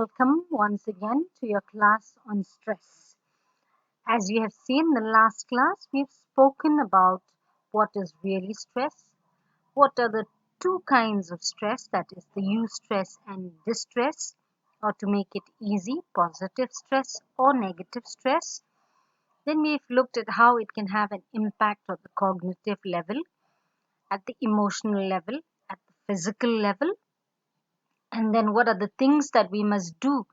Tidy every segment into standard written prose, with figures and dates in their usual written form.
welcome once again to your class on stress. As you have seen in the last class, we've spoken about what is really stress, what are the two kinds of stress, that is the eustress and distress, or to make it easy, positive stress or negative stress. Then we've looked at how it can have an impact on the cognitive level, at the emotional level, at the physical level, and then what are the things that we must do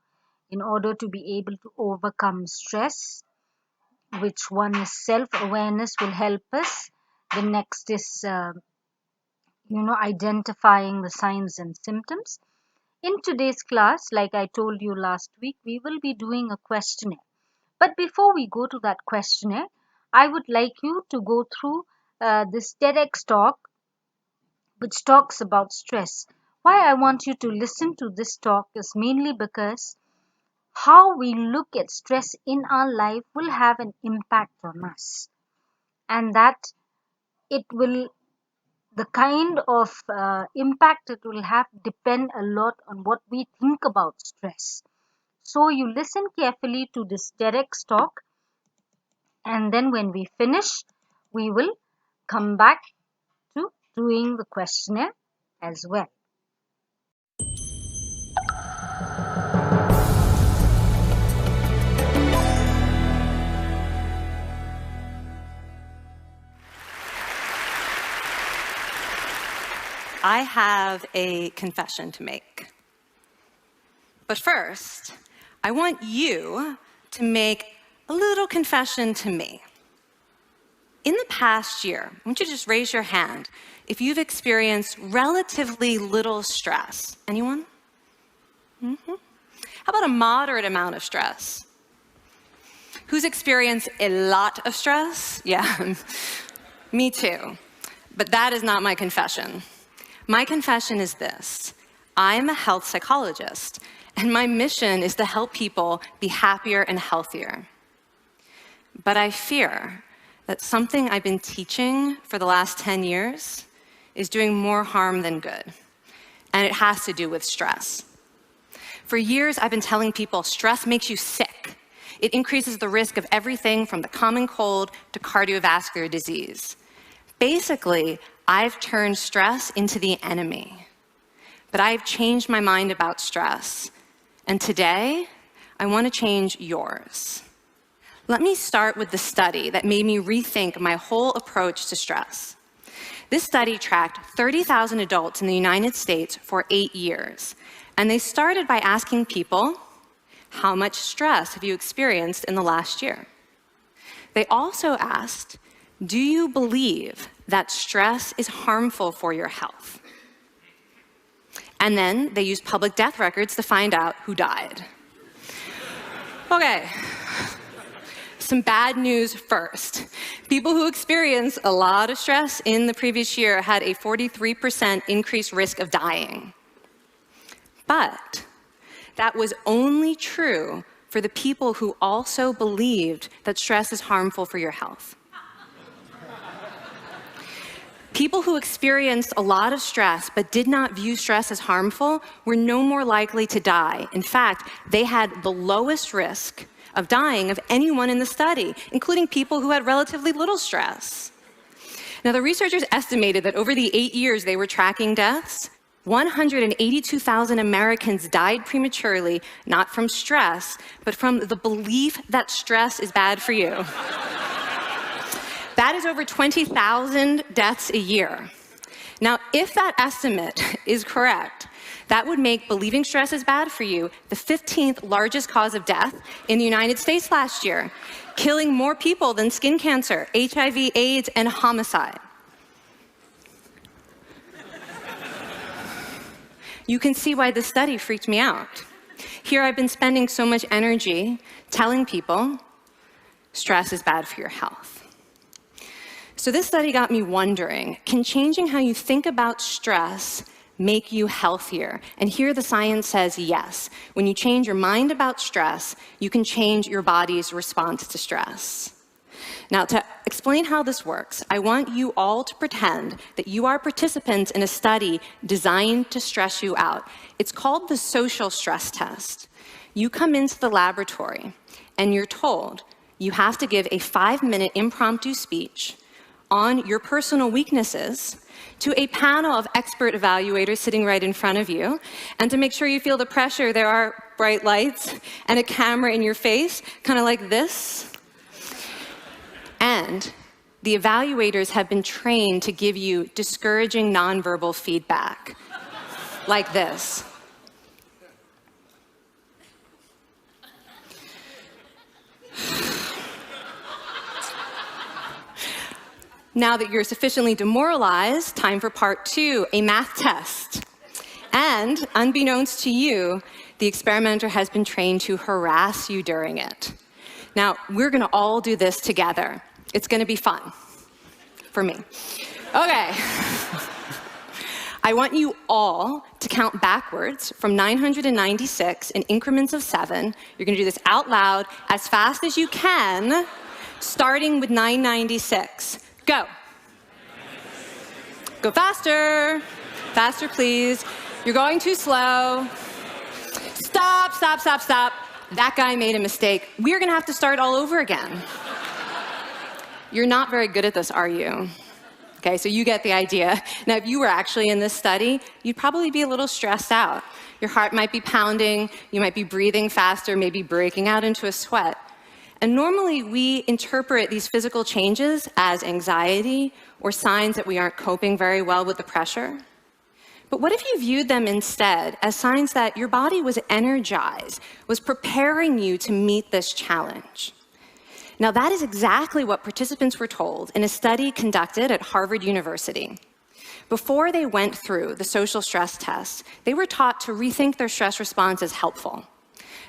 in order to be able to overcome stress. Which one is self-awareness will help us. The next is identifying the signs and symptoms. In today's class, like I told you last week, we will be doing a questionnaire. But before we go to that questionnaire, I would like you to go through this TEDx talk which talks about stress. Why I want you to listen to this talk is mainly because how we look at stress in our life will have an impact on us, and that it will, the kind of impact it will have depend a lot on what we think about stress. So you listen carefully to this TEDx talk, and then when we finish, we will come back to doing the questionnaire as well. I have a confession to make. But first, I want you to make a little confession to me. In the past year, I want you to just raise your hand if you've experienced relatively little stress. Anyone? How about a moderate amount of stress? Who's experienced a lot of stress? Yeah, me too. But that is not my confession. My confession is this: I'm a health psychologist, and my mission is to help people be happier and healthier. But I fear that something I've been teaching for the last 10 years is doing more harm than good, and it has to do with stress. For years, I've been telling people stress makes you sick. It increases the risk of everything from the common cold to cardiovascular disease. Basically, I've turned stress into the enemy. But I've changed my mind about stress. And today, I want to change yours. Let me start with the study that made me rethink my whole approach to stress. This study tracked 30,000 adults in the United States for 8 years. And they started by asking people, how much stress have you experienced in the last year? They also asked, do you believe that stress is harmful for your health? And then they used public death records to find out who died. Okay, some bad news first. People who experienced a lot of stress in the previous year had a 43% increased risk of dying. But that was only true for the people who also believed that stress is harmful for your health. People who experienced a lot of stress but did not view stress as harmful were no more likely to die. In fact, they had the lowest risk of dying of anyone in the study, including people who had relatively little stress. Now, the researchers estimated that over the 8 years they were tracking deaths, 182,000 Americans died prematurely, not from stress, but from the belief that stress is bad for you. That is over 20,000 deaths a year. Now, if that estimate is correct, that would make believing stress is bad for you the 15th largest cause of death in the United States last year, killing more people than skin cancer, HIV, AIDS, and homicide. You can see why this study freaked me out. Here I've been spending so much energy telling people stress is bad for your health. So this study got me wondering, can changing how you think about stress make you healthier? And here the science says yes. When you change your mind about stress, you can change your body's response to stress. Now, to explain how this works, I want you all to pretend that you are participants in a study designed to stress you out. It's called the social stress test. You come into the laboratory, and you're told you have to give a 5-minute impromptu speech on your personal weaknesses to a panel of expert evaluators sitting right in front of you. And to make sure you feel the pressure, there are bright lights and a camera in your face, kind of like this. And the evaluators have been trained to give you discouraging nonverbal feedback, like this. Now that you're sufficiently demoralized, time for part 2, a math test. And unbeknownst to you, the experimenter has been trained to harass you during it. Now, we're going to all do this together. It's going to be fun. For me. Okay. I want you all to count backwards from 996 in increments of 7. You're going to do this out loud as fast as you can, starting with 996. Go. Go faster. Faster, please. You're going too slow. Stop, stop, stop, stop. That guy made a mistake. We're going to have to start all over again. You're not very good at this, are you? Okay, so you get the idea. Now, if you were actually in this study, you'd probably be a little stressed out. Your heart might be pounding, you might be breathing faster, maybe breaking out into a sweat. And normally, we interpret these physical changes as anxiety or signs that we aren't coping very well with the pressure. But what if you viewed them instead as signs that your body was energized, was preparing you to meet this challenge? Now, that is exactly what participants were told in a study conducted at Harvard University. Before they went through the social stress test, they were taught to rethink their stress response as helpful.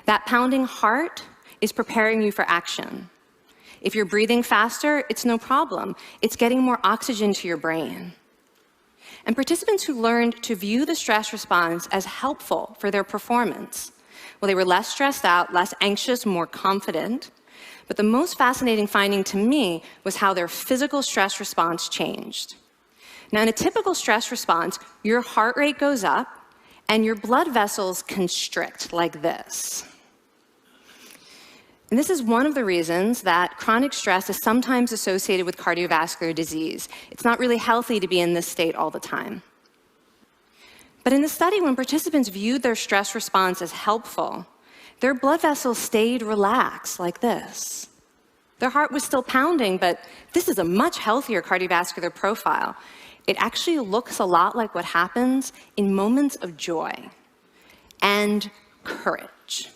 That pounding heart is preparing you for action. If you're breathing faster, it's no problem. It's getting more oxygen to your brain. And participants who learned to view the stress response as helpful for their performance, well, they were less stressed out, less anxious, more confident. But the most fascinating finding to me was how their physical stress response changed. Now, in a typical stress response, your heart rate goes up and your blood vessels constrict like this. And this is one of the reasons that chronic stress is sometimes associated with cardiovascular disease. It's not really healthy to be in this state all the time. But in the study, when participants viewed their stress response as helpful, their blood vessels stayed relaxed like this. Their heart was still pounding, but this is a much healthier cardiovascular profile. It actually looks a lot like what happens in moments of joy and courage.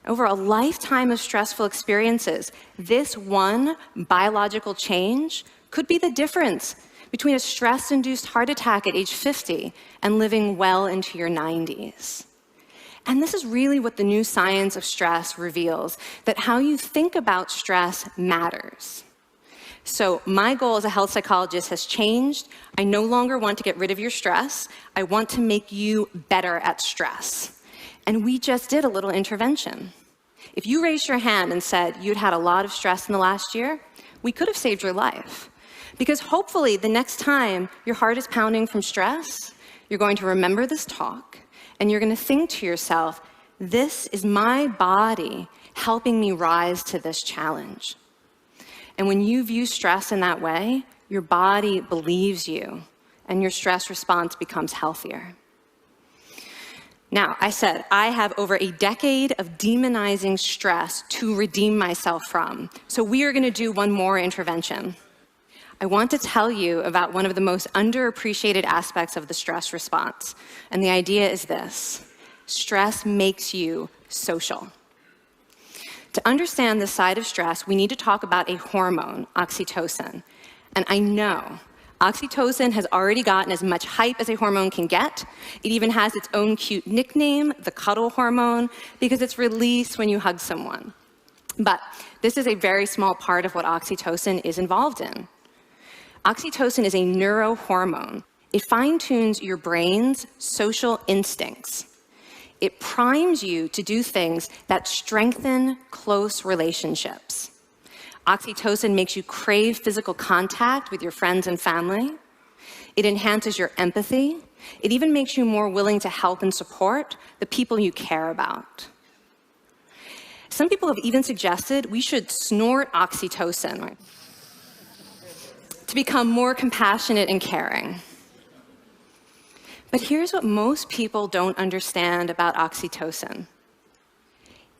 Over a lifetime of stressful experiences, this one biological change could be the difference between a stress-induced heart attack at age 50 and living well into your 90s. And this is really what the new science of stress reveals, that how you think about stress matters. So my goal as a health psychologist has changed. I no longer want to get rid of your stress. I want to make you better at stress. And we just did a little intervention. If you raised your hand and said you'd had a lot of stress in the last year, we could have saved your life. Because hopefully the next time your heart is pounding from stress, you're going to remember this talk, and you're going to think to yourself, this is my body helping me rise to this challenge. And when you view stress in that way, your body believes you, and your stress response becomes healthier. Now, I said I have over a decade of demonizing stress to redeem myself from. So we are going to do one more intervention. I want to tell you about one of the most underappreciated aspects of the stress response. And the idea is this: stress makes you social. To understand this side of stress, we need to talk about a hormone, oxytocin. And I know oxytocin has already gotten as much hype as a hormone can get. It even has its own cute nickname, the cuddle hormone, because it's released when you hug someone. But this is a very small part of what oxytocin is involved in. Oxytocin is a neurohormone. It fine-tunes your brain's social instincts. It primes you to do things that strengthen close relationships. Oxytocin makes you crave physical contact with your friends and family. It enhances your empathy. It even makes you more willing to help and support the people you care about. Some people have even suggested we should snort oxytocin, right, to become more compassionate and caring. But here's what most people don't understand about oxytocin.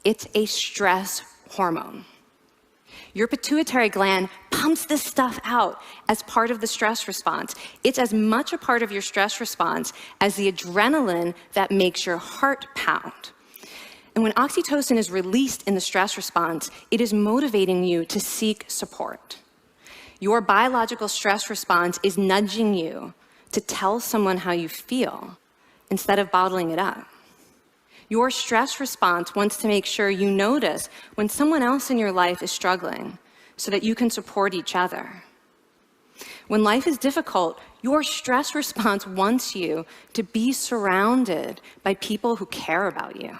It's a stress hormone. Your pituitary gland pumps this stuff out as part of the stress response. It's as much a part of your stress response as the adrenaline that makes your heart pound. And when oxytocin is released in the stress response, it is motivating you to seek support. Your biological stress response is nudging you to tell someone how you feel instead of bottling it up. Your stress response wants to make sure you notice when someone else in your life is struggling so that you can support each other. When life is difficult, your stress response wants you to be surrounded by people who care about you.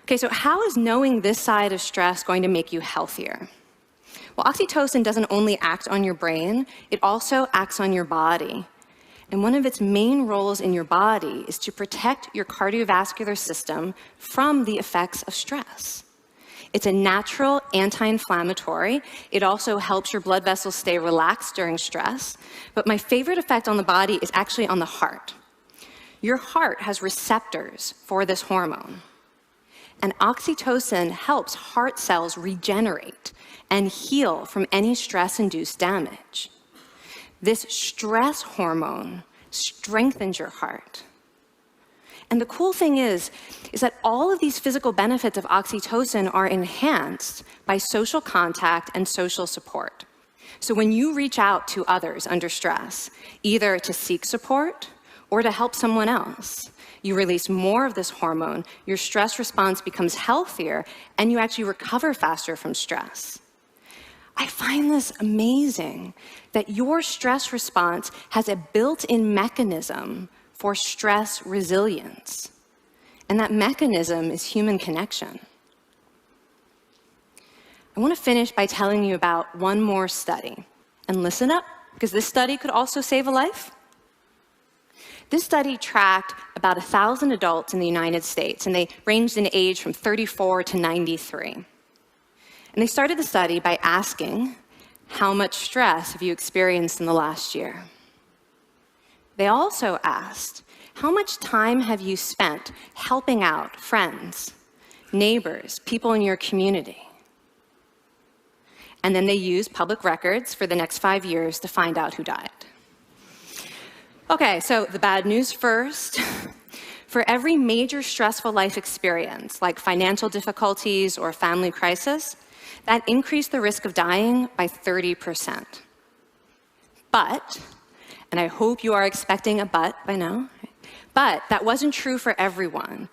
Okay, so how is knowing this side of stress going to make you healthier? Well, oxytocin doesn't only act on your brain, it also acts on your body. And one of its main roles in your body is to protect your cardiovascular system from the effects of stress. It's a natural anti-inflammatory. It also helps your blood vessels stay relaxed during stress. But my favorite effect on the body is actually on the heart. Your heart has receptors for this hormone. And oxytocin helps heart cells regenerate and heal from any stress-induced damage. This stress hormone strengthens your heart. And the cool thing is that all of these physical benefits of oxytocin are enhanced by social contact and social support. So when you reach out to others under stress, either to seek support or to help someone else, you release more of this hormone, your stress response becomes healthier, and you actually recover faster from stress. I find this amazing that your stress response has a built-in mechanism for stress resilience. And that mechanism is human connection. I want to finish by telling you about one more study. And listen up, because this study could also save a life. This study tracked about 1,000 adults in the United States, and they ranged in age from 34 to 93. And they started the study by asking, how much stress have you experienced in the last year? They also asked, how much time have you spent helping out friends, neighbors, people in your community? And then they used public records for the next 5 years to find out who died. Okay, so the bad news first. For every major stressful life experience, like financial difficulties or family crisis, that increased the risk of dying by 30%. But, and I hope you are expecting a but by now, but that wasn't true for everyone.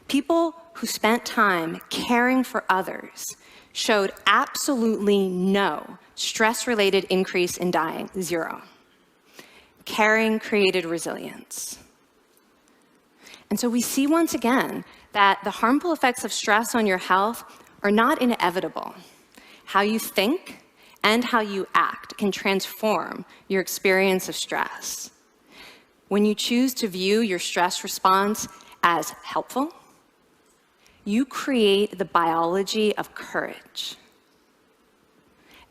People who spent time caring for others showed absolutely no stress-related increase in dying, 0. Caring created resilience. And so we see once again that the harmful effects of stress on your health are not inevitable. How you think and how you act can transform your experience of stress. When you choose to view your stress response as helpful, you create the biology of courage.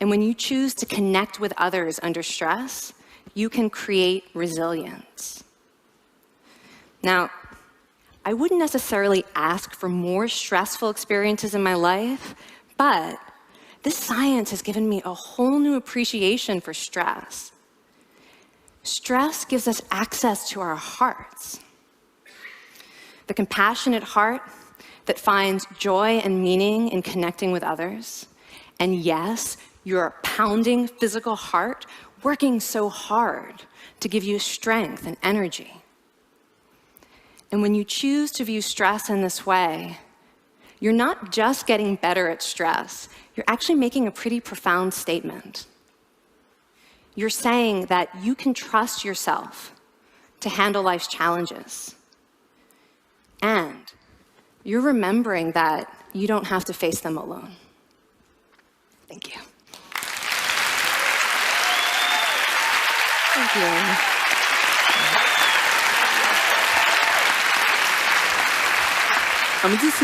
And when you choose to connect with others under stress, you can create resilience. Now, I wouldn't necessarily ask for more stressful experiences in my life, but this science has given me a whole new appreciation for stress. Stress gives us access to our hearts. The compassionate heart that finds joy and meaning in connecting with others. And yes, your pounding physical heart working so hard to give you strength and energy. And when you choose to view stress in this way, you're not just getting better at stress, you're actually making a pretty profound statement. You're saying that you can trust yourself to handle life's challenges. And you're remembering that you don't have to face them alone. Thank you. Thank you. I mean, this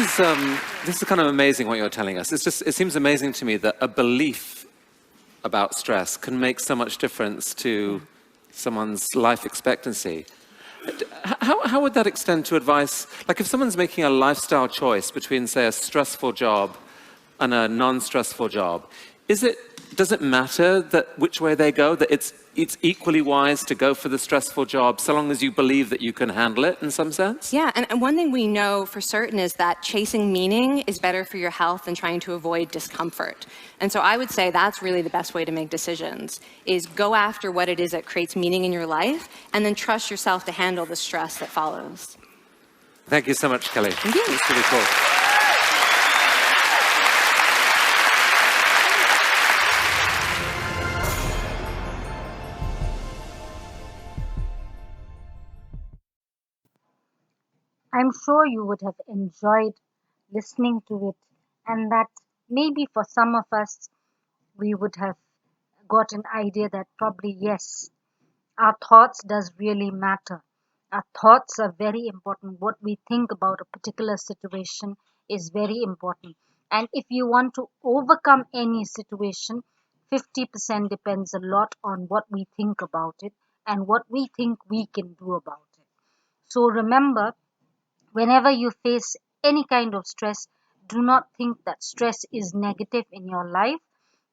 is kind of amazing what you're telling us. It seems amazing to me that a belief about stress can make so much difference to someone's life expectancy. How would that extend to advice? Like if someone's making a lifestyle choice between, say, a stressful job and a non-stressful job, does it matter that which way they go, that it's equally wise to go for the stressful job so long as you believe that you can handle it in some sense? Yeah, and one thing we know for certain is that chasing meaning is better for your health than trying to avoid discomfort. And so I would say that's really the best way to make decisions, is go after what it is that creates meaning in your life, and then trust yourself to handle the stress that follows. Thank you so much, Kelly. Thank you. It's really cool. I'm sure you would have enjoyed listening to it, and that maybe for some of us, we would have got an idea that probably yes, our thoughts does really matter. Our thoughts are very important. What we think about a particular situation is very important. And if you want to overcome any situation, 50% depends a lot on what we think about it and what we think we can do about it. So remember, whenever you face any kind of stress, do not think that stress is negative in your life,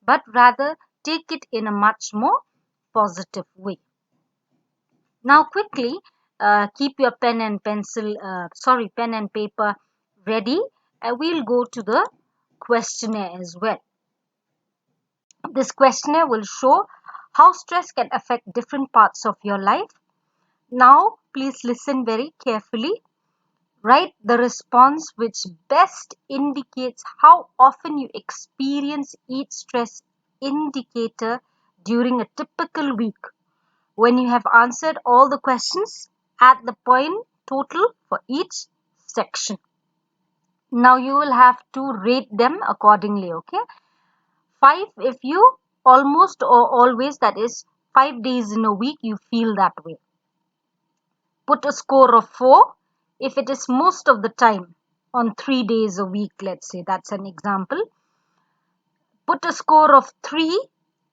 but rather take it in a much more positive way. Now, quickly, keep your pen and paper ready. We'll go to the questionnaire as well. This questionnaire will show how stress can affect different parts of your life. Now, please listen very carefully. Write the response which best indicates how often you experience each stress indicator during a typical week. When you have answered all the questions, add the point total for each section. Now you will have to rate them accordingly, okay? 5 if you almost or always, that is 5 days in a week, you feel that way. Put a score of 4 if it is most of the time on 3 days a week, let's say. That's an example. Put a score of 3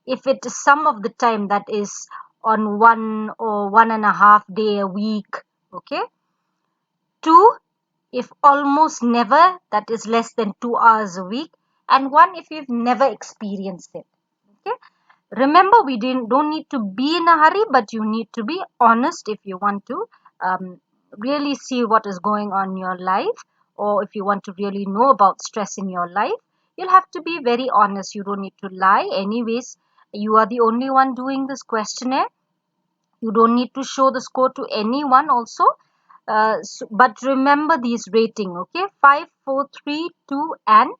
if it is some of the time, that is on 1 or 1.5 day a week. Okay. 2 if almost never, that is less than 2 hours a week. And 1 if you've never experienced it. Okay. Remember, we don't need to be in a hurry, but you need to be honest if you want to really see what is going on in your life, or if you want to really know about stress in your life. You'll have to be very honest. You don't need to lie. Anyways, you are the only one doing this questionnaire. You don't need to show the score to anyone also. But remember these rating, okay? 5, 4, 3, 2, and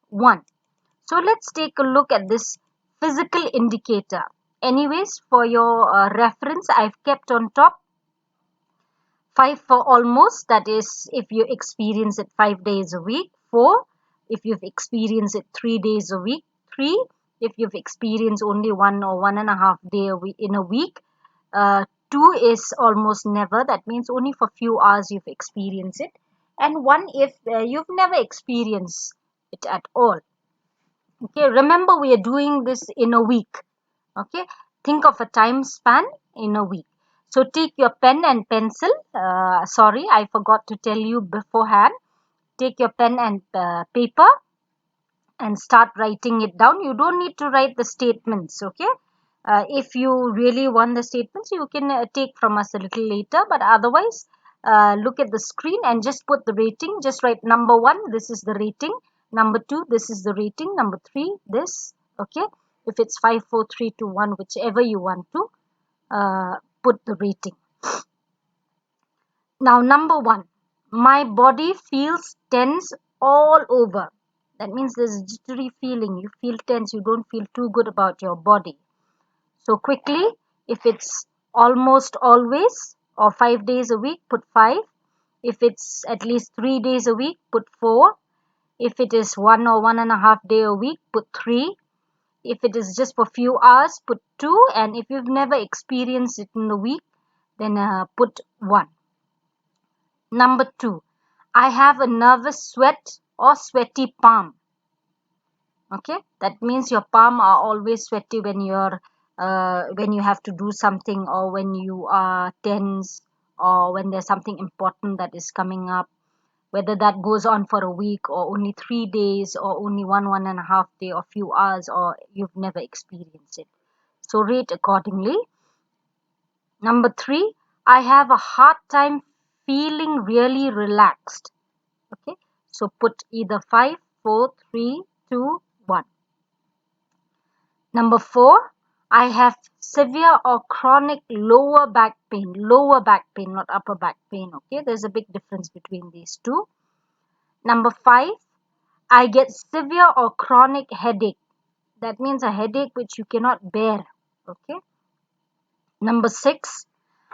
1. So let's take a look at this physical indicator. Anyways, for your reference, I've kept on top 5 for almost, that is if you experience it 5 days a week. 4 if you've experienced it 3 days a week. 3 if you've experienced only 1 or 1.5 day in a week. 2 is almost never, that means only for few hours you've experienced it. And 1 if you've never experienced it at all. Okay, remember we are doing this in a week. Okay, think of a time span in a week. So take your pen and pencil. Sorry, I forgot to tell you beforehand. Take your pen and paper and start writing it down. You don't need to write the statements, okay? If you really want the statements, you can take from us a little later, but otherwise, look at the screen and just put the rating. Just write number 1, this is the rating. Number 2, this is the rating. Number 3, this, okay? If it's 5, 4, 3, 2, 1, whichever you want to put the rating. Now, number 1, my body feels tense all over. That means there's a jittery feeling. You feel tense. You don't feel too good about your body. So quickly, if it's almost always or 5 days a week, put 5. If it's at least 3 days a week, put 4. If it is 1 or 1.5 day a week, put 3. If it is just for few hours, put 2, and if you've never experienced it in the week, then put 1. Number 2, I have a nervous sweat or sweaty palm. Okay, that means your palm are always sweaty when you have to do something, or when you are tense, or when there's something important that is coming up, whether that goes on for a week or only 3 days or only one and a half day or few hours, or you've never experienced it. So rate accordingly. Number 3, I have a hard time feeling really relaxed. Okay, so put either 5, 4, 3, 2, 1. Number 4, I have severe or chronic lower back pain, not upper back pain. Okay, there's a big difference between these two. Number 5, I get severe or chronic headache. That means a headache which you cannot bear. Okay. Number 6,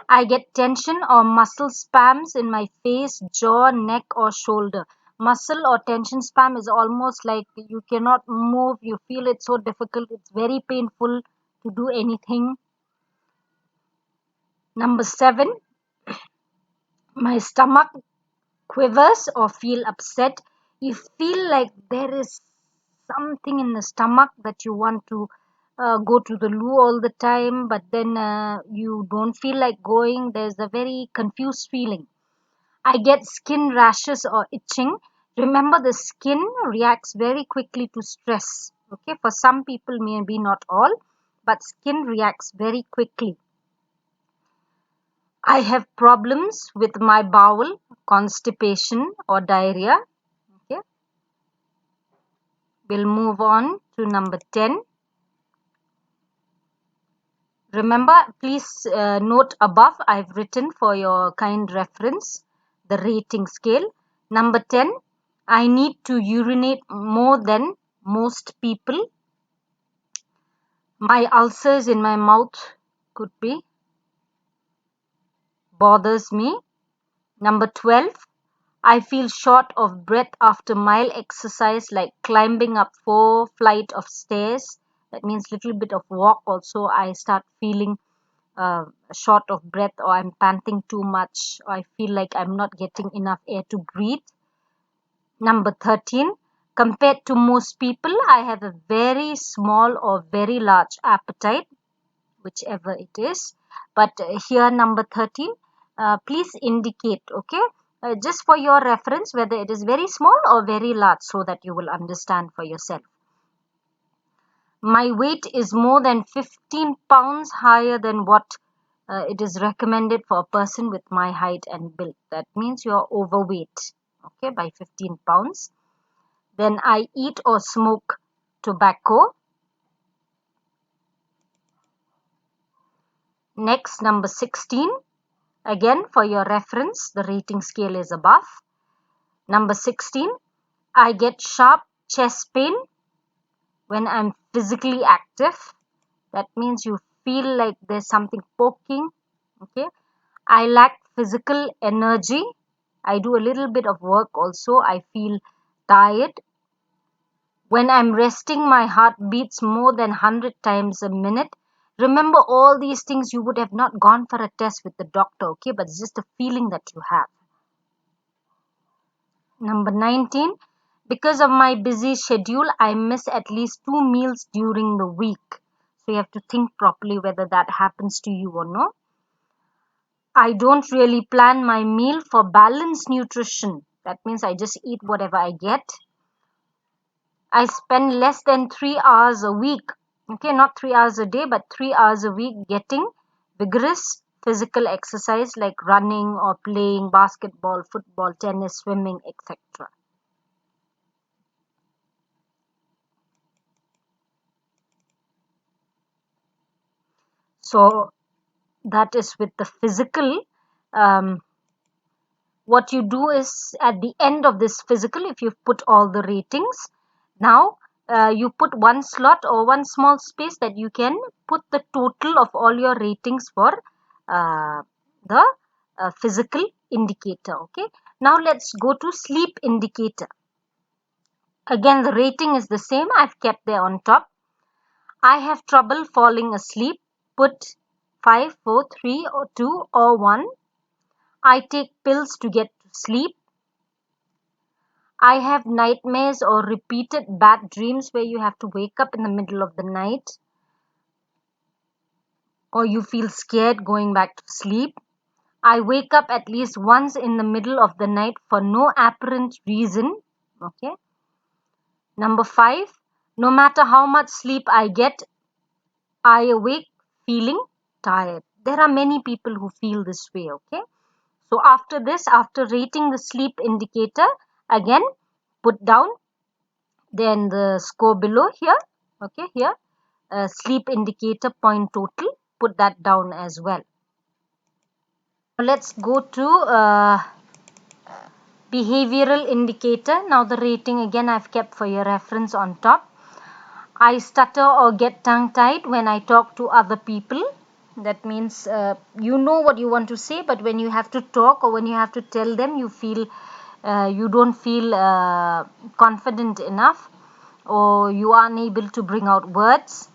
I get tension or muscle spasms in my face, jaw, neck, or shoulder. Muscle or tension spasm is almost like you cannot move. You feel it so difficult. It's very painful to do anything. Number 7, my stomach quivers or feel upset. You feel like there is something in the stomach that you want to go to the loo all the time, but then you don't feel like going. There's a very confused feeling. I get skin rashes or itching. Remember, the skin reacts very quickly to stress. Okay, for some people, maybe not all, but skin reacts very quickly. I have problems with my bowel, constipation or diarrhea. Okay, we'll move on to number 10. Remember, please note above, I've written for your kind reference the rating scale. Number 10, I need to urinate more than most people. My ulcers in my mouth could be bothers me. Number 12, I feel short of breath after mild exercise like climbing up 4 flight of stairs. That means little bit of walk also. I start feeling short of breath, or I'm panting too much, or I feel like I'm not getting enough air to breathe. Number 13, compared to most people, I have a very small or very large appetite, whichever it is. But here, number 13, please indicate, okay, just for your reference, whether it is very small or very large, so that you will understand for yourself. My weight is more than 15 pounds higher than what it is recommended for a person with my height and build. That means you are overweight, okay, by 15 pounds. Then I eat or smoke tobacco. Next, number 16. Again, for your reference, the rating scale is above. Number 16, I get sharp chest pain when I'm physically active. That means you feel like there's something poking. Okay. I lack physical energy. I do a little bit of work also. I feel tired. When I'm resting, my heart beats more than 100 times a minute. Remember, all these things you would have not gone for a test with the doctor, okay? But it's just a feeling that you have. Number 19, because of my busy schedule, I miss at least 2 meals during the week. So you have to think properly whether that happens to you or no. I don't really plan my meal for balanced nutrition. That means I just eat whatever I get. I spend less than 3 hours a week. Okay, not 3 hours a day, but 3 hours a week getting vigorous physical exercise like running or playing basketball, football, tennis, swimming, etc. So that is with the physical. What you do is, at the end of this physical, if you've put all the ratings, now you put one slot or one small space that you can put the total of all your ratings for the physical indicator. Okay, now let's go to sleep indicator. Again, the rating is the same. I've kept there on top. I have trouble falling asleep. Put 5, 4, 3 or 2 or 1. I take pills to get to sleep. I have nightmares or repeated bad dreams where you have to wake up in the middle of the night or you feel scared going back to sleep. I wake up at least once in the middle of the night for no apparent reason. Okay. Number 5, no matter how much sleep I get, I awake feeling tired. There are many people who feel this way. Okay. So after this, after rating the sleep indicator, again put down then the score below here. Okay, here sleep indicator point total, put that down as well. Let's go to behavioral indicator. Now the rating again I've kept for your reference on top. I stutter or get tongue tied when I talk to other people. That means you know what you want to say, but when you have to talk or when you have to tell them, you feel you don't feel confident enough or you are unable to bring out words.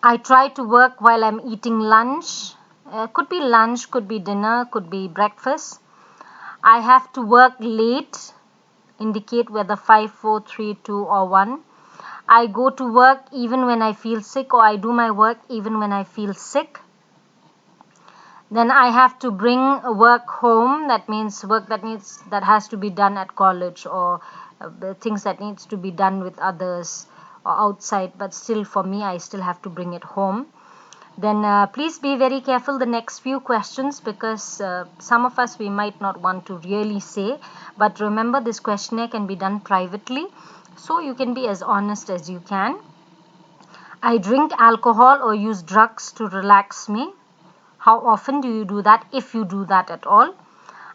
I try to work while I'm eating lunch. Could be lunch, could be dinner, could be breakfast. I have to work late, indicate whether 5, 4, 3, 2 or 1. I go to work even when I feel sick, or I do my work even when I feel sick. Then I have to bring work home. That means work that has to be done at college or things that needs to be done with others or outside. But still, for me, I still have to bring it home. Then please be very careful the next few questions because some of us we might not want to really say. But remember, this questionnaire can be done privately, so you can be as honest as you can. I drink alcohol or use drugs to relax me. How often do you do that, if you do that at all?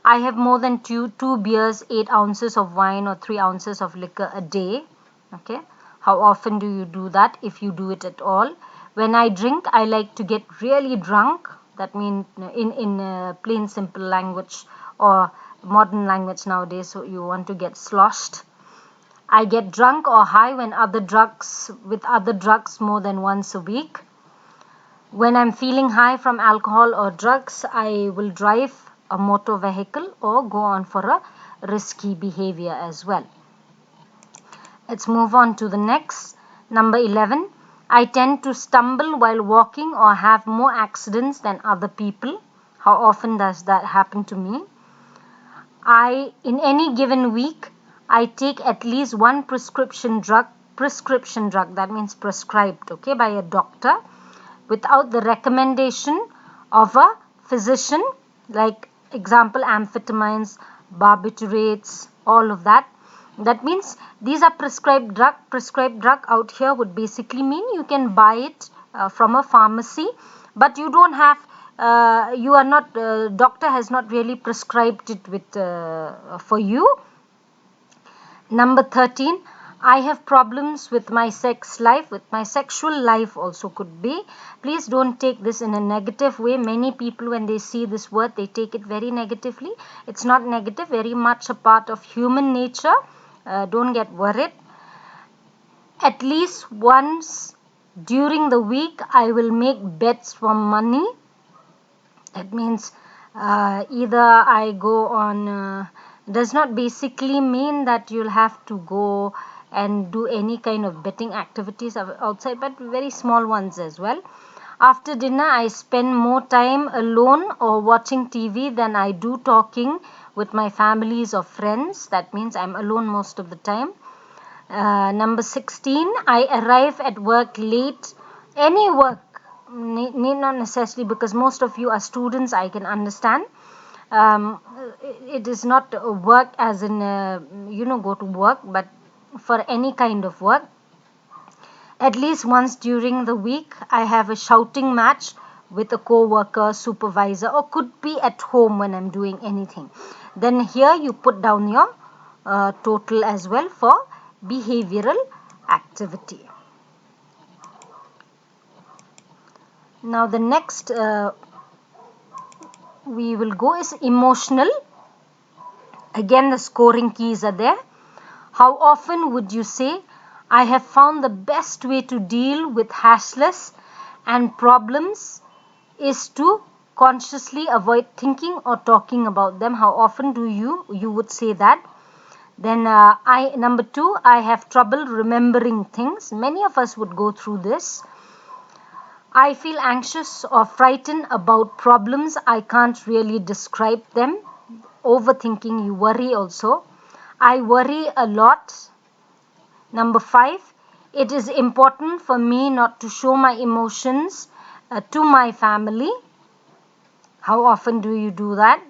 I have more than two beers, 8 ounces of wine or 3 ounces of liquor a day. Okay. How often do you do that, if you do it at all? When I drink, I like to get really drunk. That means in plain simple language or modern language nowadays, so you want to get sloshed. I get drunk or high with other drugs more than once a week. When I'm feeling high from alcohol or drugs, I will drive a motor vehicle or go on for a risky behavior as well. Let's move on to the next. Number 11. I tend to stumble while walking or have more accidents than other people. How often does that happen to me? In any given week, I take at least one prescription drug, that means prescribed, okay, by a doctor without the recommendation of a physician, like example amphetamines, barbiturates, all of that. That means these are prescribed drug. Prescribed drug out here would basically mean you can buy it from a pharmacy, but you don't have you are not doctor has not really prescribed it with for you. Number 13, I have problems with my sex life, with my sexual life also could be. Please don't take this in a negative way. Many people, when they see this word, they take it very negatively. It's not negative, very much a part of human nature. Don't get worried. At least once during the week, I will make bets for money. That means either I go on, does not basically mean that you'll have to go and do any kind of betting activities outside, but very small ones as well. After dinner, I spend more time alone or watching TV than I do talking with my families or friends. That means I'm alone most of the time. Number 16, I arrive at work late. Any work, need not necessarily, because most of you are students, I can understand. It is not work as in, go to work, but for any kind of work. At least once during the week, I have a shouting match with a co-worker, supervisor, or could be at home when I'm doing anything. Then here you put down your total as well for behavioral activity. Now the next we will go is emotional. Again, the scoring keys are there. How often would you say, I have found the best way to deal with hassles and problems is to consciously avoid thinking or talking about them. How often do you would say that? Then number 2, I have trouble remembering things. Many of us would go through this. I feel anxious or frightened about problems. I can't really describe them. Overthinking, you worry also. I worry a lot. Number 5, it is important for me not to show my emotions to my family. How often do you do that?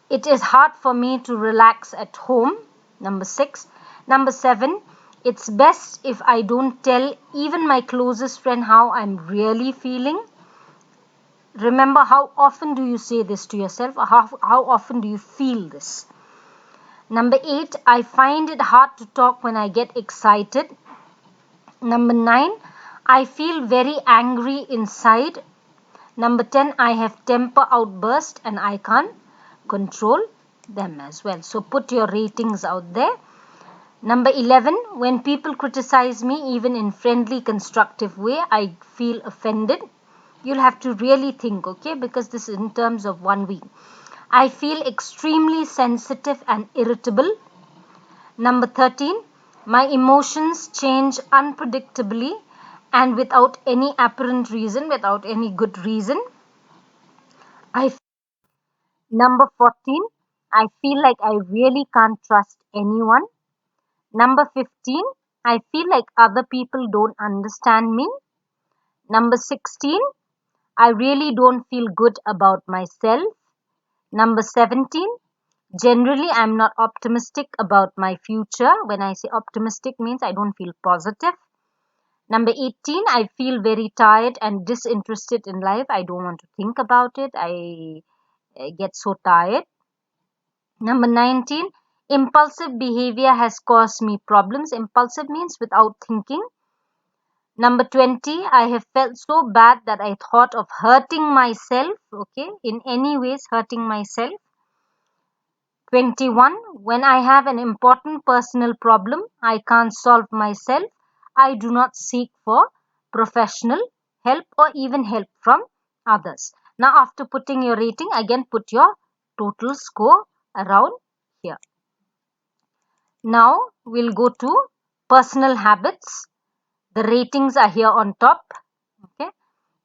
It is hard for me to relax at home. Number 6. Number 7, it's best if I don't tell even my closest friend how I'm really feeling. Remember, how often do you say this to yourself? Or how often do you feel this? Number 8, I find it hard to talk when I get excited. Number 9, I feel very angry inside. Number 10, I have temper outburst and I can't control them as well. So put your ratings out there. Number 11, when people criticize me, even in friendly, constructive way, I feel offended. You'll have to really think, okay, because this is in terms of 1 week. I feel extremely sensitive and irritable. Number 13, my emotions change unpredictably and without any apparent reason, without any good reason. I Number 14, I feel like I really can't trust anyone. Number 15, I feel like other people don't understand me. Number 16, I really don't feel good about myself. Number 17, generally I'm not optimistic about my future. When I say optimistic means I don't feel positive. Number 18, I feel very tired and disinterested in life. I don't want to think about it. I get so tired. Number 19, impulsive behavior has caused me problems. Impulsive means without thinking. Number 20, I have felt so bad that I thought of hurting myself, okay, in any ways hurting myself. 21, when I have an important personal problem I can't solve myself, I do not seek for professional help or even help from others. Now, after putting your rating, again put your total score around here. Now, we'll go to personal habits. The ratings are here on top. Okay.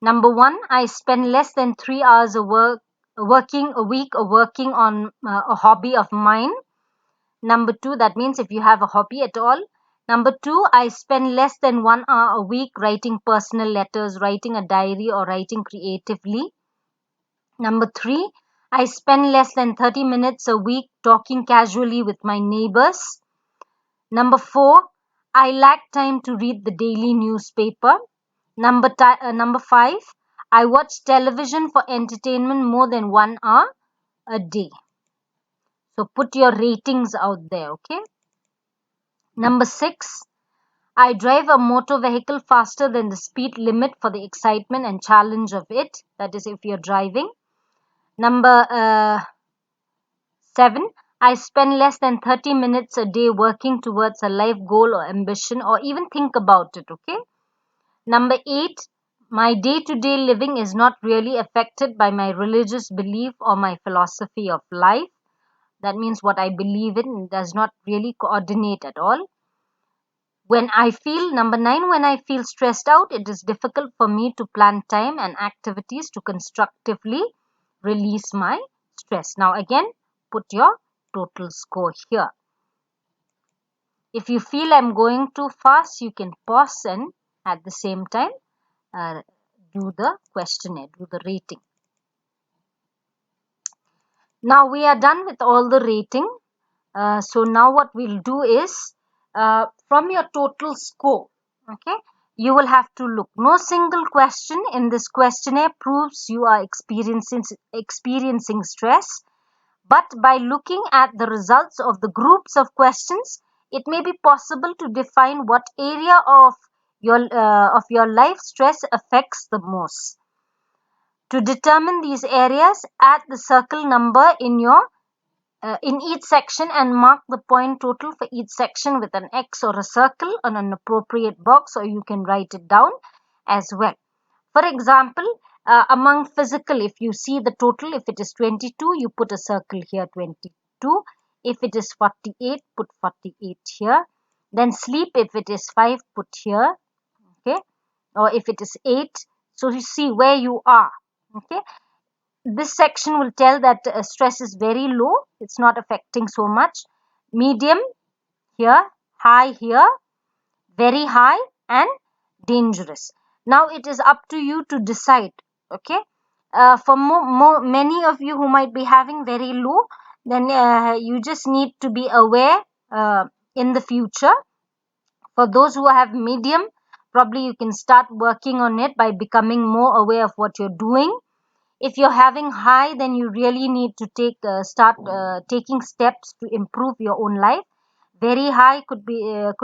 Number 1, I spend less than 3 hours working a week or working on a hobby of mine. Number 2, that means if you have a hobby at all. Number 2, I spend less than 1 hour a week writing personal letters, writing a diary or writing creatively. Number 3, I spend less than 30 minutes a week talking casually with my neighbors. Number 4, I lack time to read the daily newspaper. Number 5, I watch television for entertainment more than 1 hour a day. So put your ratings out there, okay? Number 6, I drive a motor vehicle faster than the speed limit for the excitement and challenge of it. That is if you're driving. Number 7, I spend less than 30 minutes a day working towards a life goal or ambition or even think about it, okay? Number 8, my day-to-day living is not really affected by my religious belief or my philosophy of life. That means what I believe in does not really coordinate at all. Number 9, when I feel stressed out, it is difficult for me to plan time and activities to constructively release my stress. Now again, put your total score here. If you feel I'm going too fast, you can pause and at the same time do the questionnaire, do the rating. Now we are done with all the rating. So now what we'll do is from your total score, okay, you will have to look. No single question in this questionnaire proves you are experiencing stress. But by looking at the results of the groups of questions, it may be possible to define what area of your life stress affects the most. To determine these areas, add the circle number in your in each section and mark the point total for each section with an X or a circle on an appropriate box, or you can write it down as well. For example, among physical, if you see the total, if it is 22, you put a circle here, 22. If it is 48, put 48 here. Then sleep, if it is 5, put here, okay, or if it is 8. So you see where you are, okay. This section will tell that stress is very low, it's not affecting so much. Medium here, high here, very high, and dangerous. Now it is up to you to decide, okay. For many of you who might be having very low, then you just need to be aware in the future. For those who have medium, probably you can start working on it by becoming more aware of what you're doing. If you're having high, then you really need to start taking steps to improve your own life. Very high could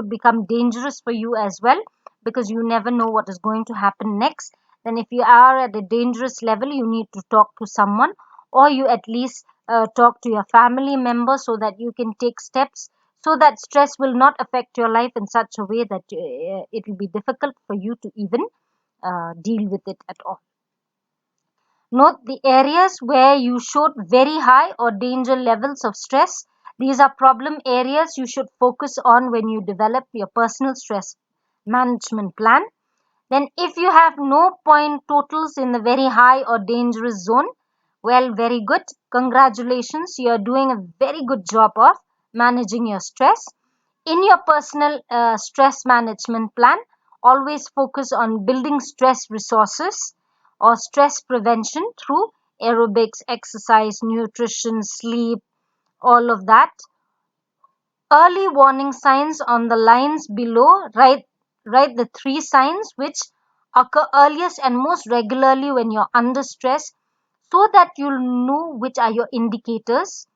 become dangerous for you as well, because you never know what is going to happen next. Then if you are at a dangerous level, you need to talk to someone, or you at least talk to your family member, so that you can take steps, so that stress will not affect your life in such a way that it will be difficult for you to even deal with it at all. Note the areas where you showed very high or danger levels of stress. These are problem areas you should focus on when you develop your personal stress management plan. Then if you have no point totals in the very high or dangerous zone, well, very good. Congratulations, you are doing a very good job of managing your stress. In your personal stress management plan, always focus on building stress resources or stress prevention through aerobics, exercise, nutrition, sleep, all of that. Early warning signs on the lines below. Write the 3 signs which occur earliest and most regularly when you're under stress, so that you'll know which are your indicators.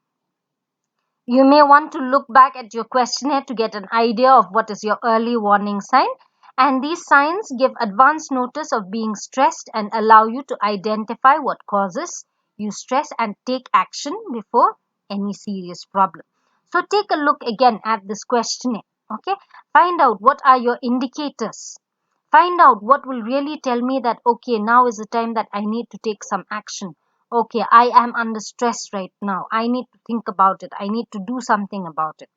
You may want to look back at your questionnaire to get an idea of what is your early warning sign, and these signs give advance notice of being stressed and allow you to identify what causes you stress and take action before any serious problem. So take a look again at this questionnaire, okay? Find out what are your indicators. Find out what will really tell me that, okay, now is the time that I need to take some action. Okay, I am under stress right now. I need to think about it. I need to do something about it.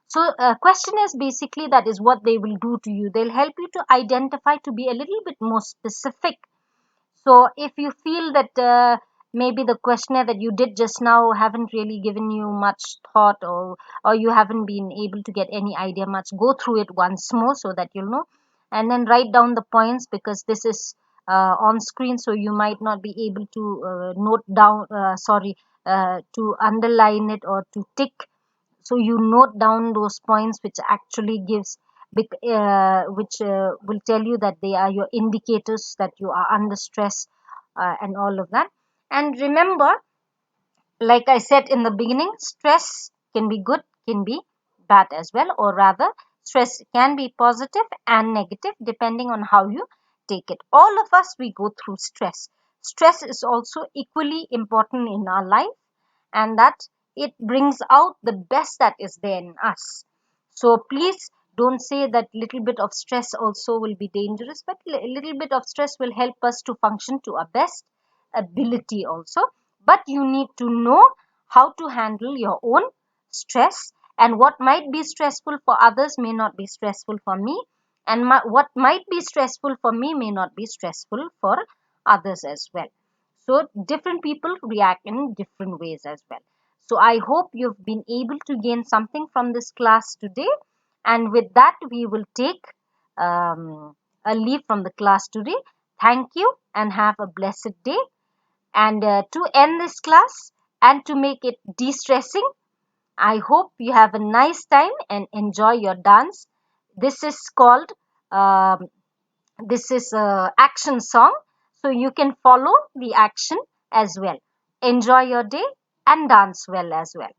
So questionnaires, basically, that is what they will do to you. They'll help you to identify, to be a little bit more specific. So if you feel that maybe the questionnaire that you did just now haven't really given you much thought, or you haven't been able to get any idea much, go through it once more so that you'll know, and then write down the points, because this is on screen, so you might not be able to note down, to underline it or to tick. So you note down those points which actually gives which will tell you that they are your indicators that you are under stress, and all of that. And remember, like I said in the beginning, stress can be good, can be bad as well, or rather, stress can be positive and negative depending on how you take it. All of us, we go through stress. Stress is also equally important in our life, and that it brings out the best that is there in us. So please don't say that little bit of stress also will be dangerous, but little bit of stress will help us to function to our best ability also. But you need to know how to handle your own stress, and what might be stressful for others may not be stressful for me, and what might be stressful for me may not be stressful for others as well. So different people react in different ways as well. So I hope you've been able to gain something from this class today. And with that, we will take a leave from the class today. Thank you and have a blessed day. And to end this class and to make it de-stressing, I hope you have a nice time and enjoy your dance. This is called this is a action song, so you can follow the action as well. Enjoy your day and dance well as well.